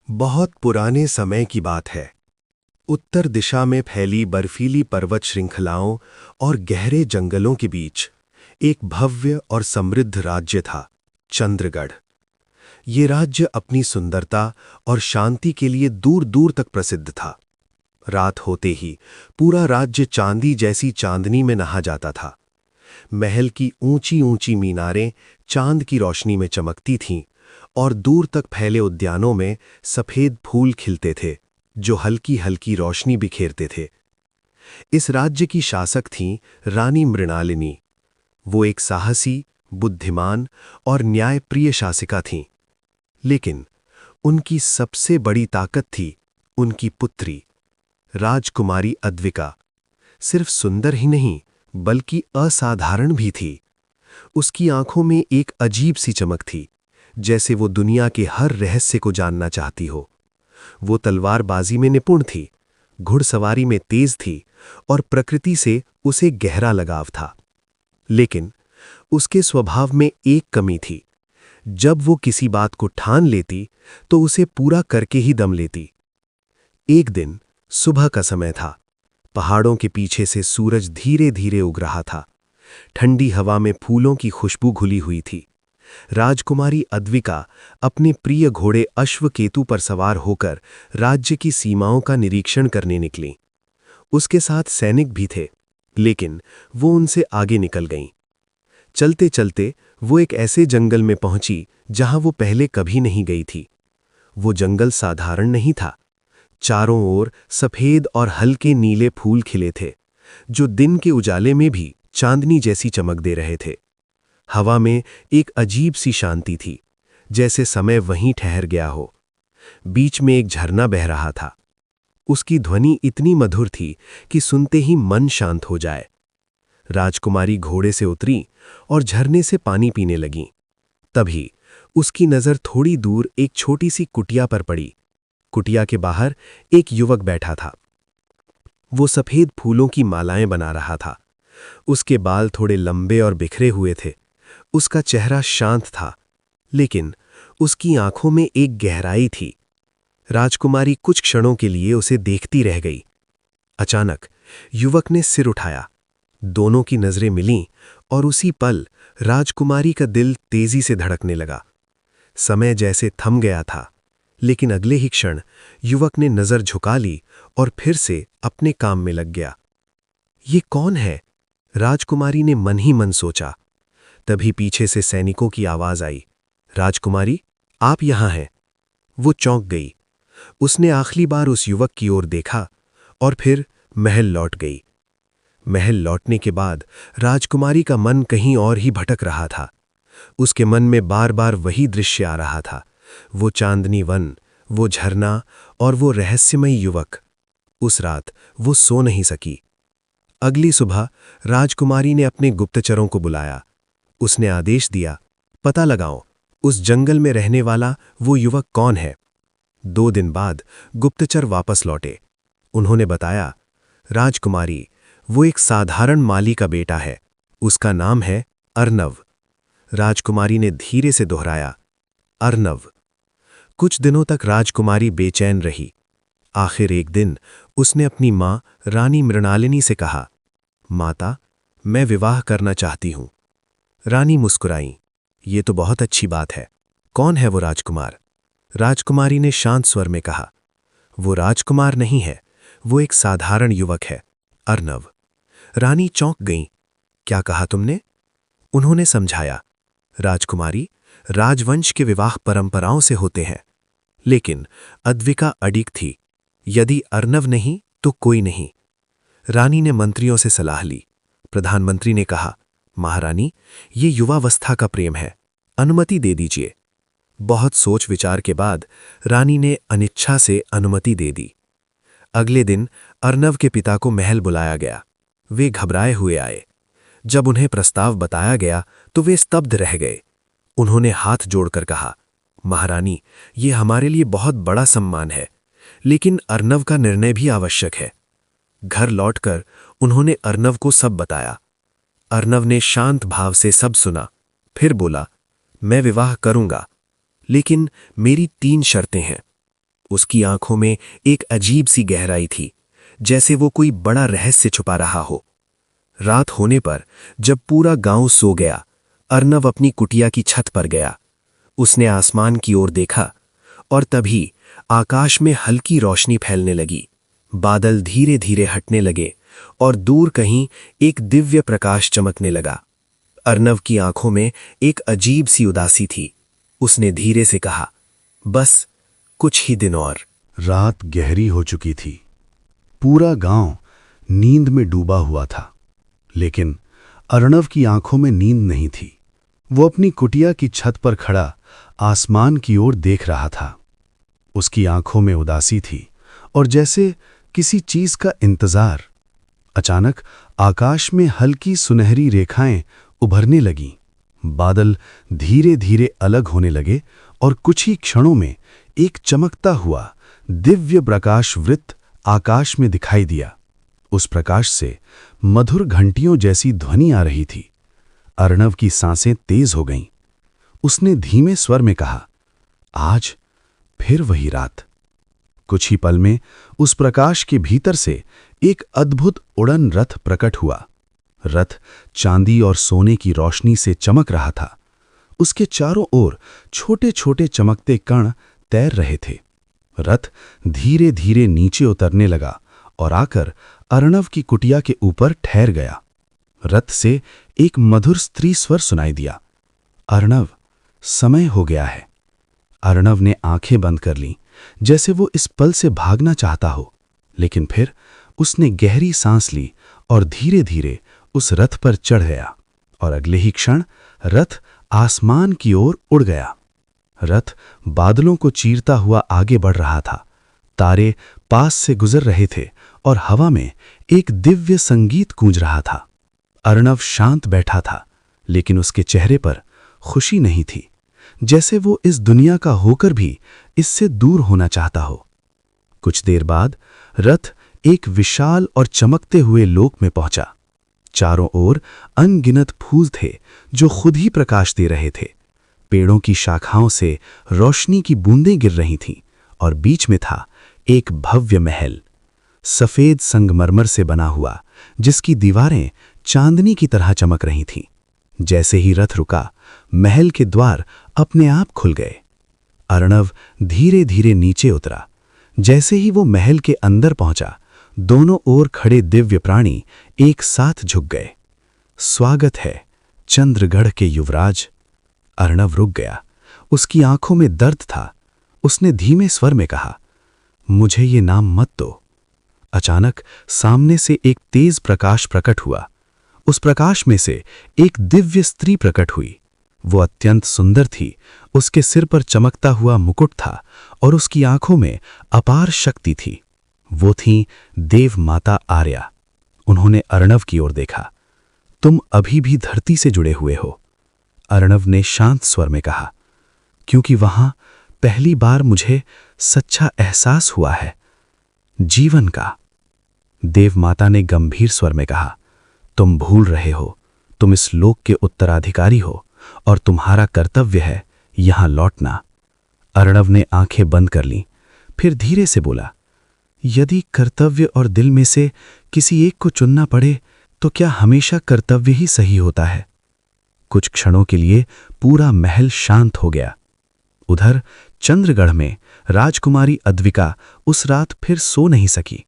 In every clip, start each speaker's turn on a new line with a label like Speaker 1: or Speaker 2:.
Speaker 1: बहुत पुराने समय की बात है। उत्तर दिशा में फैली बर्फीली पर्वत श्रृंखलाओं और गहरे जंगलों के बीच एक भव्य और समृद्ध राज्य था, चंद्रगढ़। ये राज्य अपनी सुंदरता और शांति के लिए दूर दूर तक प्रसिद्ध था। रात होते ही पूरा राज्य चांदी जैसी चांदनी में नहा जाता था। महल की ऊंची ऊंची मीनारें चांद की रोशनी में चमकती थीं और दूर तक फैले उद्यानों में सफेद फूल खिलते थे जो हल्की हल्की रोशनी बिखेरते थे। इस राज्य की शासक थीं रानी मृणालिनी। वो एक साहसी, बुद्धिमान और न्यायप्रिय शासिका थीं। लेकिन उनकी सबसे बड़ी ताकत थी उनकी पुत्री, राजकुमारी अद्विका। सिर्फ सुंदर ही नहीं बल्कि असाधारण भी थी। उसकी आंखों में एक अजीब सी चमक थी, जैसे वो दुनिया के हर रहस्य को जानना चाहती हो। वो तलवारबाजी में निपुण थी, घुड़सवारी में तेज थी और प्रकृति से उसे गहरा लगाव था। लेकिन उसके स्वभाव में एक कमी थी। जब वो किसी बात को ठान लेती तो उसे पूरा करके ही दम लेती। एक दिन सुबह का समय था। पहाड़ों के पीछे से सूरज धीरे धीरे उग रहा था। ठंडी हवा में फूलों की खुशबू घुली हुई थी। राजकुमारी अद्विका अपने प्रिय घोड़े अश्वकेतु पर सवार होकर राज्य की सीमाओं का निरीक्षण करने निकलीं। उसके साथ सैनिक भी थे, लेकिन वो उनसे आगे निकल गईं। चलते चलते वो एक ऐसे जंगल में पहुंची जहां वो पहले कभी नहीं गई थी। वो जंगल साधारण नहीं था। चारों ओर सफेद और हल्के नीले फूल खिले थे, जो दिन के उजाले में भी चांदनी जैसी चमक दे रहे थे। हवा में एक अजीब सी शांति थी, जैसे समय वहीं ठहर गया हो। बीच में एक झरना बह रहा था। उसकी ध्वनि इतनी मधुर थी कि सुनते ही मन शांत हो जाए। राजकुमारी घोड़े से उतरी और झरने से पानी पीने लगीं। तभी उसकी नज़र थोड़ी दूर एक छोटी सी कुटिया पर पड़ी। कुटिया के बाहर एक युवक बैठा था। वो सफेद फूलों की मालाएं बना रहा था। उसके बाल थोड़े लंबे और बिखरे हुए थे। उसका चेहरा शांत था, लेकिन उसकी आंखों में एक गहराई थी। राजकुमारी कुछ क्षणों के लिए उसे देखती रह गई। अचानक युवक ने सिर उठाया। दोनों की नजरें मिलीं और उसी पल राजकुमारी का दिल तेजी से धड़कने लगा। समय जैसे थम गया था, लेकिन अगले ही क्षण युवक ने नजर झुका ली और फिर से अपने काम में लग गया। ये कौन है? राजकुमारी ने मन ही मन सोचा। तभी पीछे से सैनिकों की आवाज आई, राजकुमारी, आप यहां हैं। वो चौंक गई। उसने आखिरी बार उस युवक की ओर देखा और फिर महल लौट गई। महल लौटने के बाद राजकुमारी का मन कहीं और ही भटक रहा था। उसके मन में बार बार वही दृश्य आ रहा था, वो चांदनी वन, वो झरना और वो रहस्यमयी युवक। उस रात वो सो नहीं सकी। अगली सुबह राजकुमारी ने अपने गुप्तचरों को बुलाया। उसने आदेश दिया, पता लगाओ उस जंगल में रहने वाला वो युवक कौन है। 2 दिन बाद गुप्तचर वापस लौटे। उन्होंने बताया, राजकुमारी, वो एक साधारण माली का बेटा है। उसका नाम है अर्नव। राजकुमारी ने धीरे से दोहराया, अर्नव। कुछ दिनों तक राजकुमारी बेचैन रही। आखिर एक दिन उसने अपनी मां रानी मृणालिनी से कहा, माता, मैं विवाह करना चाहती हूं। रानी मुस्कुराईं, ये तो बहुत अच्छी बात है। कौन है वो राजकुमार? राजकुमारी ने शांत स्वर में कहा, वो राजकुमार नहीं है, वो एक साधारण युवक है, अर्नव। रानी चौंक गईं। क्या कहा तुमने? उन्होंने समझाया, राजकुमारी, राजवंश के विवाह परंपराओं से होते हैं, लेकिन अद्विका अडिग थी। यदि अर्नव नहीं तो कोई नहीं। रानी ने मंत्रियों से सलाह ली। प्रधानमंत्री ने कहा, महारानी, ये युवावस्था का प्रेम है, अनुमति दे दीजिए। बहुत सोच विचार के बाद रानी ने अनिच्छा से अनुमति दे दी। अगले दिन अर्नव के पिता को महल बुलाया गया। वे घबराए हुए आए। जब उन्हें प्रस्ताव बताया गया तो वे स्तब्ध रह गए। उन्होंने हाथ जोड़कर कहा, महारानी, ये हमारे लिए बहुत बड़ा सम्मान है, लेकिन अर्नव का निर्णय भी आवश्यक है। घर लौटकर उन्होंने अर्नव को सब बताया। अर्नव ने शांत भाव से सब सुना, फिर बोला, मैं विवाह करूंगा, लेकिन मेरी 3 शर्तें हैं।
Speaker 2: उसकी आंखों में एक अजीब सी गहराई थी, जैसे वो कोई बड़ा रहस्य छुपा रहा हो। रात होने पर जब पूरा गांव सो गया, अर्नव अपनी कुटिया की छत पर गया। उसने आसमान की ओर देखा और तभी आकाश में हल्की रोशनी फैलने लगी। बादल धीरे धीरे हटने लगे और दूर कहीं एक दिव्य प्रकाश चमकने लगा। अर्नव की आंखों में एक अजीब सी उदासी थी। उसने धीरे से कहा, बस कुछ ही दिन और।
Speaker 3: रात गहरी हो चुकी थी। पूरा गांव नींद में डूबा हुआ था, लेकिन अर्णव की आंखों में नींद नहीं थी। वो अपनी कुटिया की छत पर खड़ा आसमान की ओर देख रहा था। उसकी आंखों में उदासी थी और जैसे किसी चीज का इंतजार। अचानक आकाश में हल्की सुनहरी रेखाएं उभरने लगीं। बादल धीरे धीरे अलग होने लगे और कुछ ही क्षणों में एक चमकता हुआ दिव्य प्रकाश वृत्त आकाश में दिखाई दिया। उस प्रकाश से मधुर घंटियों जैसी ध्वनि आ रही थी। अर्णव की सांसें तेज हो गईं। उसने धीमे स्वर में कहा, आज फिर वही रात। कुछ ही पल में उस प्रकाश के भीतर से एक अद्भुत उड़न रथ प्रकट हुआ। रथ चांदी और सोने की रोशनी से चमक रहा था। उसके चारों ओर छोटे छोटे चमकते कण तैर रहे थे। रथ धीरे धीरे नीचे उतरने लगा और आकर अर्णव की कुटिया के ऊपर ठहर गया। रथ से एक मधुर स्त्री स्वर सुनाई दिया, अर्णव, समय हो गया है। अर्णव ने आंखें बंद कर लीं, जैसे वो इस पल से भागना चाहता हो, लेकिन फिर उसने गहरी सांस ली और धीरे धीरे उस रथ पर चढ़ गया और अगले ही क्षण रथ आसमान की ओर उड़ गया। रथ बादलों को चीरता हुआ आगे बढ़ रहा था। तारे पास से गुजर रहे थे और हवा में एक दिव्य संगीत गूंज रहा था। अर्णव शांत बैठा था, लेकिन उसके चेहरे पर खुशी नहीं थी, जैसे वो इस दुनिया का होकर भी इससे दूर होना चाहता हो। कुछ देर बाद रथ एक विशाल और चमकते हुए लोक में पहुंचा। चारों ओर अनगिनत फूल थे जो खुद ही प्रकाश दे रहे थे। पेड़ों की शाखाओं से रोशनी की बूंदें गिर रही थीं और बीच में था एक भव्य महल, सफेद संगमरमर से बना हुआ, जिसकी दीवारें चांदनी की तरह चमक रही थीं। जैसे ही रथ रुका, महल के द्वार अपने आप खुल गए। अर्णव धीरे धीरे नीचे उतरा। जैसे ही वो महल के अंदर पहुंचा, दोनों ओर खड़े दिव्य प्राणी एक साथ झुक गए। स्वागत है चंद्रगढ़ के युवराज। अर्णव रुक गया। उसकी आंखों में दर्द था। उसने धीमे स्वर में कहा, मुझे ये नाम मत दो। अचानक सामने से एक तेज प्रकाश प्रकट हुआ। उस प्रकाश में से एक दिव्य स्त्री प्रकट हुई। वो अत्यंत सुंदर थी। उसके सिर पर चमकता हुआ मुकुट था और उसकी आंखों में अपार शक्ति थी। वो थीं देव माता आर्या। उन्होंने अर्णव की ओर देखा। तुम अभी भी धरती से जुड़े हुए हो, अर्णव ने शांत स्वर में कहा, क्योंकि वहां पहली बार मुझे सच्चा एहसास हुआ है, जीवन का। देव माता ने गंभीर स्वर में कहा, तुम भूल रहे हो, तुम इस लोक के उत्तराधिकारी हो और तुम्हारा कर्तव्य है यहां लौटना। अर्णव ने आंखें बंद कर लीं, फिर धीरे से बोला, यदि कर्तव्य और दिल में से किसी एक को चुनना पड़े तो क्या हमेशा कर्तव्य ही सही होता है? कुछ क्षणों के लिए पूरा महल शांत हो गया। उधर चंद्रगढ़ में राजकुमारी अद्विका उस रात फिर सो नहीं सकी।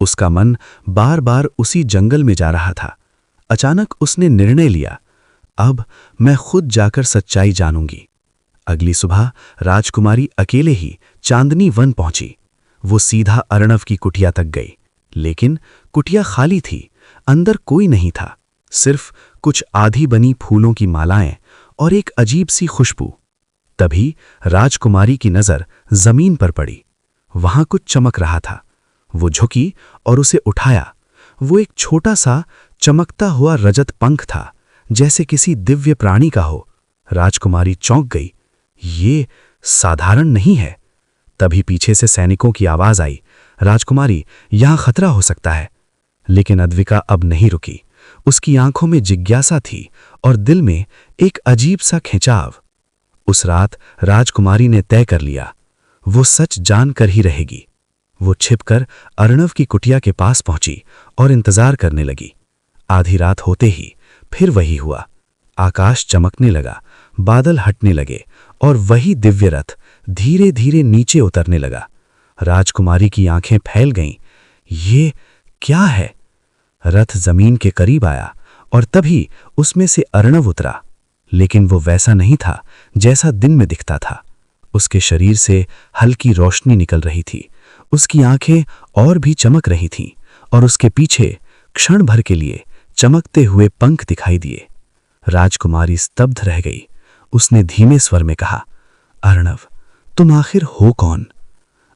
Speaker 3: उसका मन बार बार उसी जंगल में जा रहा था। अचानक उसने निर्णय लिया, अब मैं खुद जाकर सच्चाई जानूंगी। अगली सुबह राजकुमारी अकेले ही चांदनी वन पहुंची। वो सीधा अर्णव की कुटिया तक गई, लेकिन कुटिया खाली थी। अंदर कोई नहीं था, सिर्फ कुछ आधी बनी फूलों की मालाएं और एक अजीब सी खुशबू। तभी राजकुमारी की नजर जमीन पर पड़ी। वहां कुछ चमक रहा था। वो झुकी और उसे उठाया। वो एक छोटा सा चमकता हुआ रजत पंख था, जैसे किसी दिव्य प्राणी का हो। राजकुमारी चौंक गई, ये साधारण नहीं है। तभी पीछे से सैनिकों की आवाज आई, राजकुमारी, यहां खतरा हो सकता है। लेकिन अद्विका अब नहीं रुकी। उसकी आंखों में जिज्ञासा थी और दिल में एक अजीब सा खिंचाव। उस रात राजकुमारी ने तय कर लिया,
Speaker 2: वो सच जानकर ही रहेगी। वो छिपकर अर्णव की कुटिया के पास पहुंची और इंतजार करने लगी। आधी रात होते ही फिर वही हुआ। आकाश चमकने लगा, बादल हटने लगे और वही दिव्य रथ धीरे धीरे नीचे उतरने लगा। राजकुमारी की आंखें फैल गईं। ये क्या है? रथ जमीन के करीब आया और तभी उसमें से अर्णव उतरा, लेकिन वो वैसा नहीं था जैसा दिन में दिखता था। उसके शरीर से हल्की रोशनी निकल रही थी, उसकी आंखें और भी चमक रही थीं और उसके पीछे क्षण भर के लिए चमकते हुए पंख दिखाई दिए। राजकुमारी स्तब्ध रह गई। उसने धीमे स्वर में कहा, अर्णव, तुम आखिर हो कौन?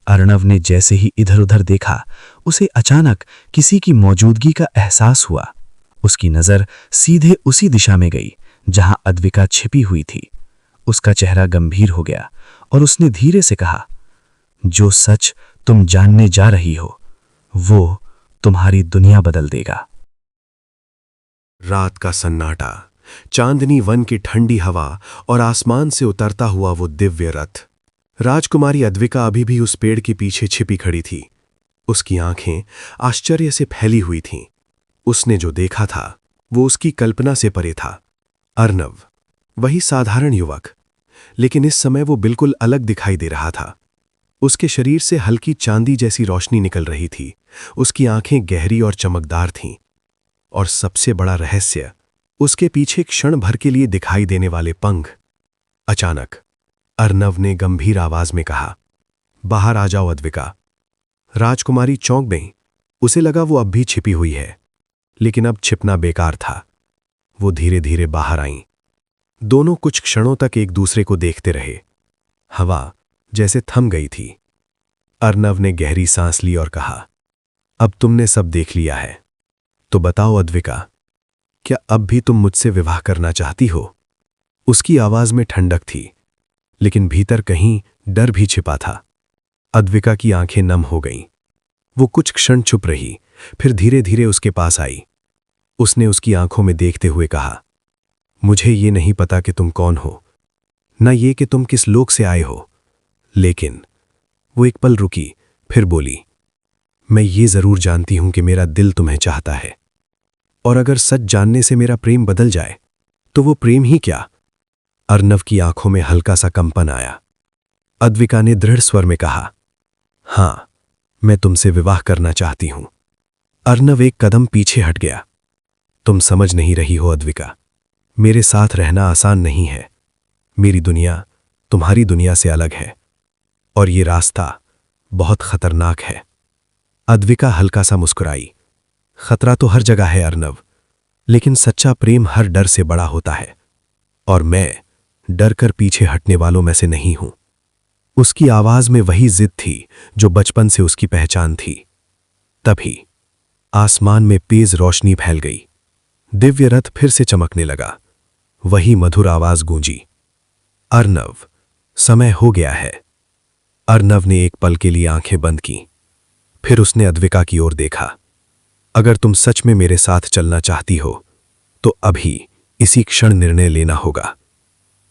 Speaker 2: अर्णव ने जैसे ही इधर उधर देखा, उसे अचानक किसी की मौजूदगी का एहसास हुआ। उसकी नजर सीधे उसी दिशा में गई जहां अद्विका छिपी हुई थी। उसका चेहरा गंभीर हो गया और उसने धीरे से कहा, जो सच तुम जानने जा रही हो वो तुम्हारी दुनिया बदल देगा।
Speaker 1: रात का सन्नाटा, चांदनी वन की ठंडी हवा और आसमान से उतरता हुआ वो दिव्य रथ। राजकुमारी अद्विका अभी भी उस पेड़ के पीछे छिपी खड़ी थी। उसकी आंखें आश्चर्य से फैली हुई थीं। उसने जो देखा था वो उसकी कल्पना से परे था। अर्णव, वही साधारण युवक, लेकिन इस समय वो बिल्कुल अलग दिखाई दे रहा था। उसके शरीर से हल्की चांदी जैसी रोशनी निकल रही थी। उसकी आंखें गहरी और चमकदार थीं। और सबसे बड़ा रहस्य, उसके पीछे क्षण भर के लिए दिखाई देने वाले पंख। अचानक अर्णव ने गंभीर आवाज में कहा, बाहर आ जाओ अद्विका। राजकुमारी चौंक गई। उसे लगा वो अब भी छिपी हुई है, लेकिन अब छिपना बेकार था। वो धीरे धीरे बाहर आईं। दोनों कुछ क्षणों तक एक दूसरे को देखते रहे। हवा जैसे थम गई थी। अर्णव ने गहरी सांस ली और कहा, अब तुमने सब देख लिया है, तो बताओ अद्विका, क्या अब भी तुम मुझसे विवाह करना चाहती हो? उसकी आवाज में ठंडक थी, लेकिन भीतर कहीं डर भी छिपा था। अद्विका की आंखें नम हो गईं। वो कुछ क्षण चुप रही, फिर धीरे धीरे उसके पास आई। उसने उसकी आंखों में देखते हुए कहा, मुझे ये नहीं पता कि तुम कौन हो, न ये कि तुम किस लोक से आए हो, लेकिन वो एक पल रुकी, फिर बोली, मैं ये जरूर जानती हूं कि मेरा दिल तुम्हें चाहता है, और अगर सच जानने से मेरा प्रेम बदल जाए तो वो प्रेम ही क्या? अर्णव की आंखों में हल्का सा कंपन आया। अद्विका ने दृढ़ स्वर में कहा, हां, मैं तुमसे विवाह करना चाहती हूं। अर्णव एक कदम पीछे हट गया। तुम समझ नहीं रही हो अद्विका, मेरे साथ रहना आसान नहीं है। मेरी दुनिया तुम्हारी दुनिया से अलग है, और ये रास्ता बहुत खतरनाक है। अद्विका हल्का सा मुस्कुराई। खतरा तो हर जगह है अर्णव, लेकिन सच्चा प्रेम हर डर से बड़ा होता है, और मैं डर कर पीछे हटने वालों में से नहीं हूं। उसकी आवाज में वही जिद थी जो बचपन से उसकी पहचान थी। तभी आसमान में तेज रोशनी फैल गई। दिव्य रथ फिर से चमकने लगा। वही मधुर आवाज गूंजी, अर्णव, समय हो गया है। अर्णव ने एक पल के लिए आंखें बंद की, फिर उसने अद्विका की ओर देखा। अगर तुम सच में मेरे साथ चलना चाहती हो तो अभी इसी क्षण निर्णय लेना होगा,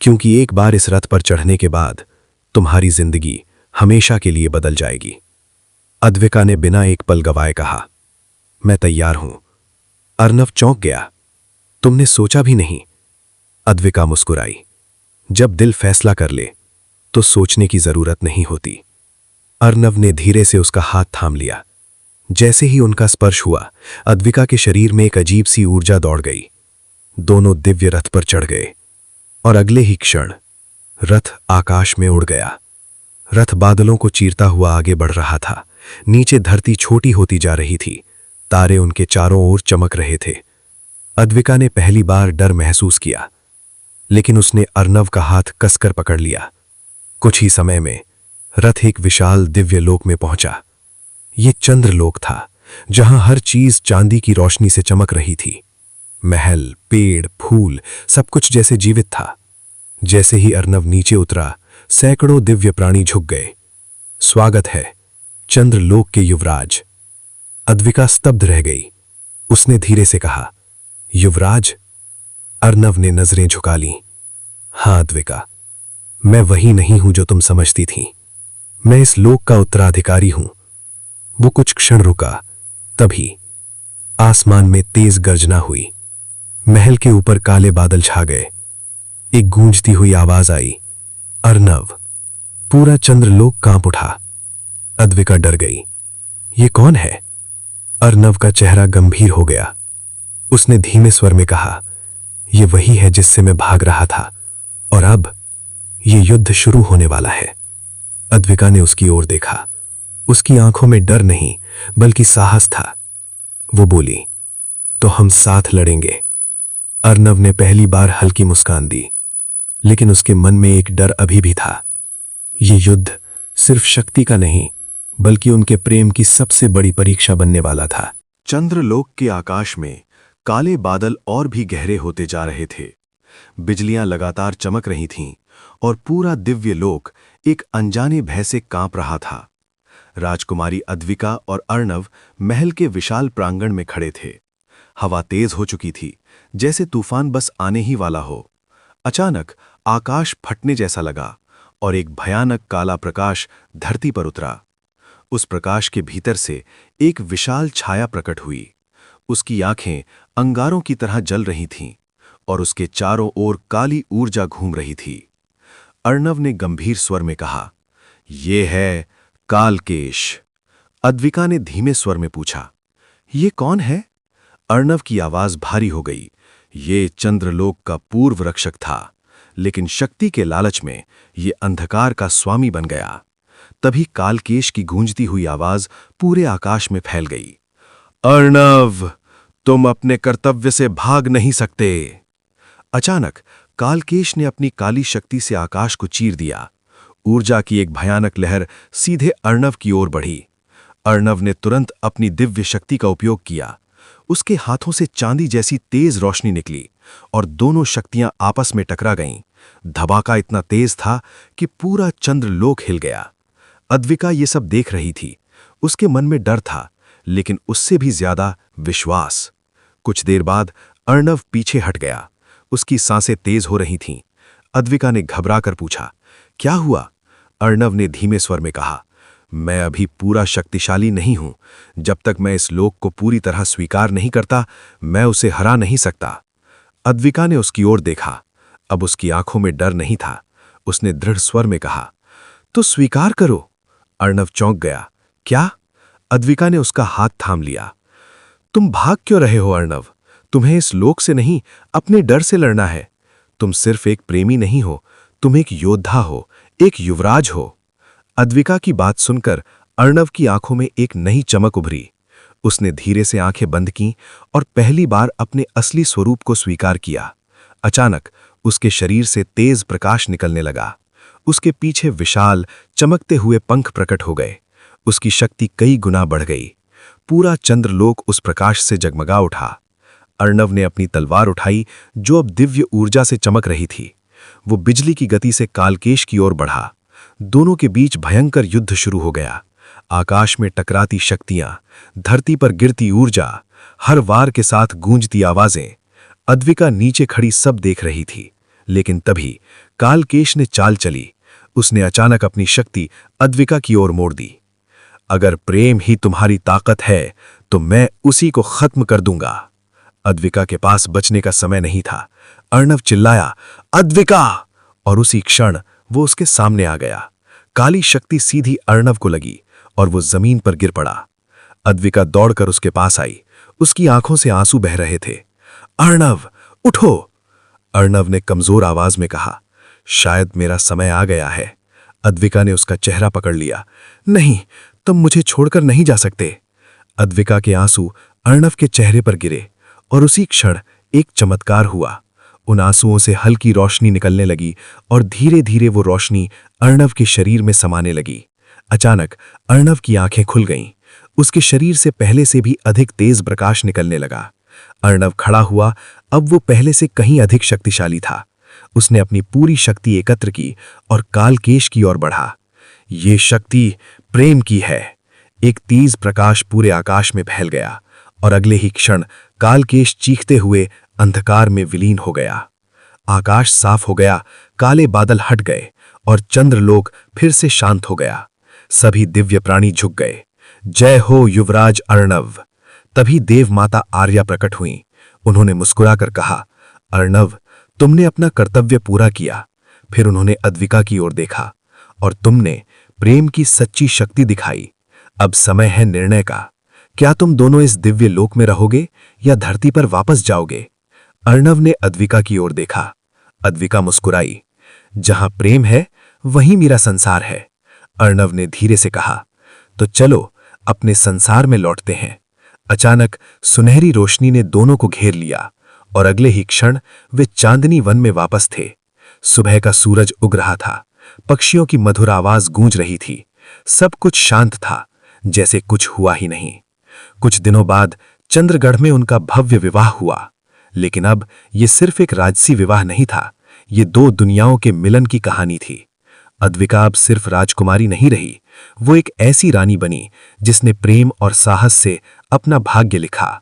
Speaker 1: क्योंकि एक बार इस रथ पर चढ़ने के बाद तुम्हारी जिंदगी हमेशा के लिए बदल जाएगी। अद्विका ने बिना एक पल गवाए कहा, मैं तैयार हूं। अर्णव चौंक गया। तुमने सोचा भी नहीं? अद्विका मुस्कुराई। जब दिल फैसला कर ले तो सोचने की जरूरत नहीं होती। अर्णव ने धीरे से उसका हाथ थाम लिया। जैसे ही उनका स्पर्श हुआ, अद्विका के शरीर में एक अजीब सी ऊर्जा दौड़ गई। दोनों दिव्य रथ पर चढ़ गए और अगले ही क्षण रथ आकाश में उड़ गया। रथ बादलों को चीरता हुआ आगे बढ़ रहा था। नीचे धरती छोटी होती जा रही थी। तारे उनके चारों ओर चमक रहे थे। अद्विका ने पहली बार डर महसूस किया, लेकिन उसने अर्णव का हाथ कसकर पकड़ लिया। कुछ ही समय में रथ एक विशाल दिव्य लोक में पहुंचा। ये चंद्रलोक था, जहां हर चीज चांदी की रोशनी से चमक रही थी। महल, पेड़, फूल, सब कुछ जैसे जीवित था। जैसे ही अर्णव नीचे उतरा, सैकड़ों दिव्य प्राणी झुक गए। स्वागत है चंद्रलोक के युवराज। अद्विका स्तब्ध रह गई। उसने धीरे से कहा, युवराज? अर्णव ने नजरें झुका लीं। हां अद्विका, मैं वही नहीं हूं जो तुम समझती थी।
Speaker 2: मैं इस लोक का उत्तराधिकारी हूं। वो कुछ क्षण रुका, तभी आसमान में तेज गर्जना हुई। महल के ऊपर काले बादल छा गए। एक गूंजती हुई आवाज आई, अर्नव। पूरा चंद्रलोक कांप उठा। अद्विका डर गई। ये कौन है? अर्नव का चेहरा गंभीर हो गया। उसने धीमे स्वर में कहा, यह वही है जिससे मैं भाग रहा था, और अब यह युद्ध शुरू होने वाला है। अद्विका ने उसकी ओर देखा। उसकी आंखों में डर नहीं बल्कि साहस था। वो बोली, तो हम साथ लड़ेंगे। अर्नव ने पहली बार हल्की मुस्कान दी, लेकिन उसके मन में एक डर अभी भी था। ये युद्ध सिर्फ शक्ति का नहीं बल्कि उनके प्रेम की सबसे बड़ी परीक्षा बनने वाला था।
Speaker 1: चंद्रलोक के आकाश में काले बादल और भी गहरे होते जा रहे थे। बिजलियां लगातार चमक रही थीं और पूरा दिव्य लोक एक अनजाने भय से कांप रहा था। राजकुमारी अद्विका और अर्णव महल के विशाल प्रांगण में खड़े थे। हवा तेज हो चुकी थी, जैसे तूफान बस आने ही वाला हो। अचानक आकाश फटने जैसा लगा और एक भयानक काला प्रकाश धरती पर उतरा। उस प्रकाश के भीतर से एक विशाल छाया प्रकट हुई। उसकी आंखें अंगारों की तरह जल रही थीं और उसके चारों ओर काली ऊर्जा घूम रही थी। अर्णव ने गंभीर स्वर में कहा, ये है कालकेश। अद्विका ने धीमे स्वर में पूछा, ये कौन है? अर्णव की आवाज भारी हो गई। ये चंद्रलोक का पूर्व रक्षक था, लेकिन शक्ति के लालच में ये अंधकार का स्वामी बन गया। तभी कालकेश की गूंजती हुई आवाज पूरे आकाश में फैल गई, अर्णव, तुम अपने कर्तव्य से भाग नहीं सकते। अचानक कालकेश ने अपनी काली शक्ति से आकाश को चीर दिया। ऊर्जा की एक भयानक लहर सीधे अर्णव की ओर बढ़ी। अर्णव ने तुरंत अपनी दिव्य शक्ति का उपयोग किया। उसके हाथों से चांदी जैसी तेज रोशनी निकली और दोनों शक्तियां आपस में टकरा गईं। धमाका इतना तेज था कि पूरा चंद्रलोक हिल गया। अद्विका ये सब देख रही थी। उसके मन में डर था, लेकिन उससे भी ज्यादा विश्वास। कुछ देर बाद अर्णव पीछे हट गया। उसकी सांसें तेज हो रही थीं। अद्विका ने घबराकर पूछा, क्या हुआ? अर्णव ने धीमे स्वर में कहा, मैं अभी पूरा शक्तिशाली नहीं हूं। जब तक मैं इस लोक को पूरी तरह स्वीकार नहीं करता, मैं उसे हरा नहीं सकता। अद्विका ने उसकी ओर देखा। अब उसकी आंखों में डर नहीं था। उसने दृढ़ स्वर में कहा, तो स्वीकार करो। अर्णव चौंक गया। क्या? अद्विका ने उसका हाथ थाम लिया। तुम भाग क्यों रहे हो अर्णव? तुम्हें इस लोक से नहीं, अपने डर से लड़ना है। तुम सिर्फ एक प्रेमी नहीं हो, तुम एक योद्धा हो, एक युवराज हो। अद्विका की बात सुनकर अर्णव की आंखों में एक नई चमक उभरी। उसने धीरे से आंखें बंद कीं और पहली बार अपने असली स्वरूप को स्वीकार किया। अचानक उसके शरीर से तेज प्रकाश निकलने लगा। उसके पीछे विशाल चमकते हुए पंख प्रकट हो गए। उसकी शक्ति कई गुना बढ़ गई। पूरा चंद्रलोक उस प्रकाश से जगमगा उठा। अर्णव ने अपनी तलवार उठाई, जो अब दिव्य ऊर्जा से चमक रही थी। वो बिजली की गति से कालकेश की ओर बढ़ा। दोनों के बीच भयंकर युद्ध शुरू हो गया। आकाश में टकराती शक्तियां, धरती पर गिरती ऊर्जा, हर वार के साथ गूंजती आवाजें। अद्विका नीचे खड़ी सब देख रही थी, लेकिन तभी कालकेश ने चाल चली। उसने अचानक अपनी शक्ति अद्विका की ओर मोड़ दी। अगर प्रेम ही तुम्हारी ताकत है तो मैं उसी को खत्म कर दूंगा। अद्विका के पास बचने का समय नहीं था। अर्णव चिल्लाया, अद्विका! और उसी क्षण वो उसके सामने आ गया। काली शक्ति सीधी अर्णव को लगी और वो जमीन पर गिर पड़ा। अद्विका दौड़कर उसके पास आई। उसकी आंखों से आंसू बह रहे थे। अर्णव, उठो! अर्णव ने कमजोर आवाज में कहा, शायद मेरा समय आ गया है। अद्विका ने उसका चेहरा पकड़ लिया। नहीं, तुम मुझे छोड़कर नहीं जा सकते। अद्विका के आंसू अर्णव के चेहरे पर गिरे और उसी क्षण एक चमत्कार हुआ। उन आंसुओं से हल्की रोशनी निकलने लगी और धीरे धीरे वो रोशनी अर्णव के शरीर में समाने लगी। अचानक अर्णव की आंखें खुल गईं। उसके शरीर से पहले से भी अधिक तेज प्रकाश निकलने लगा। अर्णव खड़ा हुआ। अब वो पहले से कहीं अधिक शक्तिशाली था। उसने अपनी पूरी शक्ति एकत्र की और कालकेश की ओर बढ़ा। ये शक्ति प्रेम की है। एक तेज प्रकाश पूरे आकाश में फैल गया और अगले ही क्षण कालकेश चीखते हुए अंधकार में विलीन हो गया। आकाश साफ हो गया, काले बादल हट गए और चंद्रलोक फिर से शांत हो गया।
Speaker 2: सभी दिव्य प्राणी झुक गए। जय हो युवराज अर्णव। तभी देव माता आर्या प्रकट हुईं। उन्होंने मुस्कुराकर कहा, अर्णव, तुमने अपना कर्तव्य पूरा किया। फिर उन्होंने अद्विका की ओर देखा, और तुमने प्रेम की सच्ची शक्ति दिखाई। अब समय है निर्णय का। क्या तुम दोनों इस दिव्य लोक में रहोगे या धरती पर वापस जाओगे? अर्णव ने अद्विका की ओर देखा। अद्विका मुस्कुराई। जहां प्रेम है वहीं मेरा संसार है। अर्णव ने धीरे से कहा, तो चलो अपने संसार में लौटते हैं। अचानक सुनहरी रोशनी ने दोनों को घेर लिया और अगले ही क्षण वे चांदनी वन में वापस थे। सुबह का सूरज उग रहा था। पक्षियों की मधुर आवाज गूंज रही थी। सब कुछ शांत था, जैसे कुछ हुआ ही नहीं। कुछ दिनों बाद चंद्रगढ़ में उनका भव्य विवाह हुआ। लेकिन अब ये सिर्फ एक राजसी विवाह नहीं था, ये दो दुनियाओं के मिलन की कहानी थी। अद्विका अब सिर्फ राजकुमारी नहीं रही, वो एक ऐसी रानी बनी जिसने प्रेम और साहस से अपना भाग्य लिखा।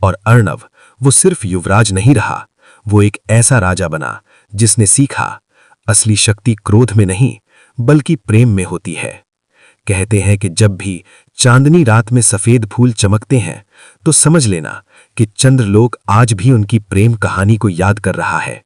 Speaker 2: और अर्णव, वो सिर्फ युवराज नहीं रहा, वो एक ऐसा राजा बना जिसने सीखा, असली शक्ति क्रोध में नहीं बल्कि प्रेम में होती है। कहते हैं कि जब भी चांदनी रात में सफेद फूल चमकते हैं तो समझ लेना कि चंद्रलोक आज भी उनकी प्रेम कहानी को याद कर रहा है।